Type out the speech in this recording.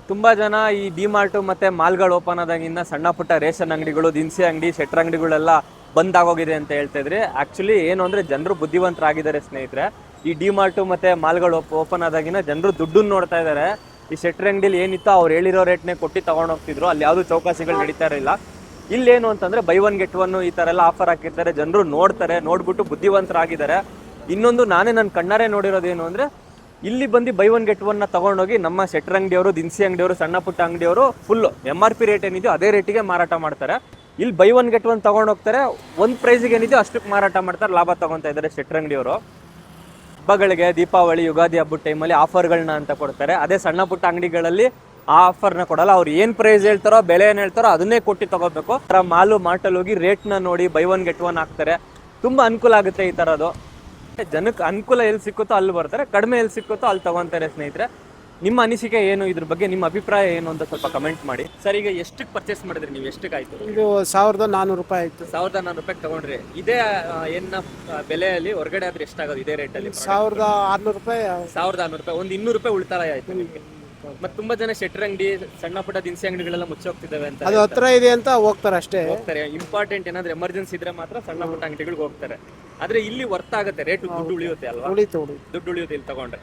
ತುಂಬಾ ಜನ ಈ ಡಿಮಾರ್ಟ್ ಮತ್ತೆ ಮಾಲ್ಗಳು ಓಪನ್ ಆದಾಗಿಂದ ಸಣ್ಣ ಪುಟ್ಟ ರೇಷನ್ ಅಂಗಡಿಗಳು, ದಿನಸಿ ಅಂಗಡಿ, ಶೆಟ್ರ್ ಅಂಗಡಿಗಳೆಲ್ಲ ಬಂದ್ ಆಗೋಗಿದೆ ಅಂತ ಹೇಳ್ತಾ ಇದ್ರಿ. ಆಕ್ಚುಲಿ ಏನು ಅಂದ್ರೆ ಜನರು ಬುದ್ಧಿವಂತರಾಗಿದ್ದಾರೆ ಸ್ನೇಹಿತರೆ. ಈ ಡಿಮಾರ್ಟ್ ಮತ್ತೆ ಮಾಲ್ಗಳು ಓಪನ್ ಆದಾಗಿನ ಜನರು ದುಡ್ಡನ್ನ ನೋಡ್ತಾ ಇದ್ದಾರೆ. ಈ ಶೆಟ್ರ್ ಅಂಗಡಿಲಿ ಏನಿತ್ತು ಅವ್ರು ಹೇಳಿರೋ ರೇಟ್ನೇ ಕೊಟ್ಟು ತಗೊಂಡ್ ಹೋಗ್ತಿದ್ರು. ಅಲ್ಲಿ ಯಾವ್ದು ಚೌಕಾಸಿಗಳು ನಡೀತಾ ಇರಲಿಲ್ಲ. ಇಲ್ಲೇನು ಅಂತಂದ್ರೆ ಬೈ ಒನ್ ಗೆಟ್ ಒನ್ ಈ ತರ ಎಲ್ಲ ಆಫರ್ ಹಾಕಿರ್ತಾರೆ. ಜನರು ನೋಡ್ತಾರೆ, ನೋಡ್ಬಿಟ್ಟು ಬುದ್ಧಿವಂತರಾಗಿದ್ದಾರೆ. ಇನ್ನೊಂದು ನಾನೇ ನನ್ನ ಕಣ್ಣಾರೆ ನೋಡಿರೋದೇನು ಅಂದ್ರೆ, ಇಲ್ಲಿ ಬಂದು ಬೈ ಒನ್ ಗೆಟ್ ಒನ್ ನ ತಗೊಂಡೋಗಿ ನಮ್ಮ ಶೆಟ್ರ್ ಅಂಗಡಿಯವರು, ದಿನಸಿ ಅಂಗಡಿಯವರು, ಸಣ್ಣ ಪುಟ್ಟ ಅಂಗಡಿಯವರು ಫುಲ್ MRP ರೇಟ್ ಏನಿದೆಯೋ ಅದೇ ರೇಟಿಗೆ ಮಾರಾಟ ಮಾಡ್ತಾರೆ. ಇಲ್ಲಿ ಬೈ ಒನ್ ಗೆಟ್ ಒನ್ ತಗೊಂಡೋಗ್ತಾರೆ, ಒಂದು ಪ್ರೈಸಿಗೆ ಏನಿದೆಯೋ ಅಷ್ಟಕ್ಕೆ ಮಾರಾಟ ಮಾಡ್ತಾರೆ, ಲಾಭ ತಗೊಂತಾ ಇದ್ದಾರೆ ಶೆಟ್ರ್ ಅಂಗಡಿಯವರು. ಹಬ್ಬಗಳಿಗೆ, ದೀಪಾವಳಿ, ಯುಗಾದಿ ಹಬ್ಬದ ಟೈಮಲ್ಲಿ ಆಫರ್ಗಳನ್ನ ಅಂತ ಕೊಡ್ತಾರೆ. ಅದೇ ಸಣ್ಣ ಪುಟ್ಟ ಅಂಗಡಿಗಳಲ್ಲಿ ಆ ಆಫರ್ನ ಕೊಡಲ್ಲ. ಅವ್ರು ಏನ್ ಪ್ರೈಸ್ ಹೇಳ್ತಾರೋ, ಬೆಲೆ ಏನ್ ಹೇಳ್ತಾರೋ ಅದನ್ನೇ ಕೊಟ್ಟು ತಗೋಬೇಕು. ಮಾಲು ಮಾರ್ಟಲ್ಲಿ ಹೋಗಿ ರೇಟ್ನ ನೋಡಿ ಬೈ ಒನ್ ಗೆಟ್ ಒನ್ ಹಾಕ್ತಾರೆ. ತುಂಬಾ ಅನುಕೂಲ ಆಗುತ್ತೆ ಈ ತರದ್ದು. ಜನಕ್ಕೆ ಅನುಕೂಲ ಎಲ್ಲಿ ಸಿಕ್ಕುತ್ತೋ ಅಲ್ಲಿ ಬರ್ತಾರೆ, ಕಡಿಮೆ ಎಲ್ಲಿ ಸಿಕ್ಕುತ್ತೋ ಅಲ್ಲಿ ತಗೊಂತಾರೆ ಸ್ನೇಹಿತರೆ. ನಿಮ್ಮ ಅನಿಸಿಕೆ ಏನು, ಇದ್ರ ಬಗ್ಗೆ ನಿಮ್ಮ ಅಭಿಪ್ರಾಯ ಏನು ಅಂತ ಸ್ವಲ್ಪ ಕಮೆಂಟ್ ಮಾಡಿ. ಸರ್, ಈಗ ಎಷ್ಟಕ್ಕೆ ಪರ್ಚೇಸ್ ಮಾಡಿದ್ರಿ ನೀವು? ಎಷ್ಟಕ್ಕೆ ಆಯ್ತು? ಇದು 1400 ರೂಪಾಯಿ ಆಯ್ತು. 1400 ತಗೊಂಡ್ರಿ. ಇದೇ ಏನ ಬೆಲೆಯಲ್ಲಿ ಹೊರಗಡೆ ಆದ್ರೆ ಎಷ್ಟಾಗೋದು ಇದೇ ರೇಟಲ್ಲಿ? 1600 ರೂಪಾಯಿ. 1600 ರೂಪಾಯಿ. ಒಂದು 200 ರೂಪಾಯಿ ಉಳಿತಾಯ ಆಯ್ತು ನಿಮಗೆ. ಮತ್ತೆ ತುಂಬಾ ಜನ ಶೆಟ್ರ್ ಅಂಗಡಿ, ಸಣ್ಣ ಪುಟ್ಟ ದಿನಸಿ ಅಂಗಡಿಗಳೆಲ್ಲ ಮುಚ್ಚೋಗ್ತಿದಾವೆ ಅಂತ ಅದು ಹತ್ರ ಇದೆ ಅಂತ ಹೋಗ್ತಾರೆ ಅಷ್ಟೇ. ಹೋಗ್ತಾರೆ. ಇಂಪಾರ್ಟೆಂಟ್ ಏನಾದ್ರು ಎಮರ್ಜೆನ್ಸಿ ಇದ್ರೆ ಮಾತ್ರ ಸಣ್ಣ ಪುಟ್ಟ ಅಂಗಡಿಗಳಿಗೆ ಹೋಗ್ತಾರೆ. ಆದ್ರೆ ಇಲ್ಲಿ ವರ್ತ್ ಆಗುತ್ತೆ, ರೇಟ್ ದುಡ್ಡು ಉಳಿಯುತ್ತೆ ಅಲ್ವಾ? ಉಳಿತು ದುಡ್ಡು ಉಳಿಯುತ್ತೆ ಇಲ್ಲಿ ತಗೊಂಡ್ರೆ.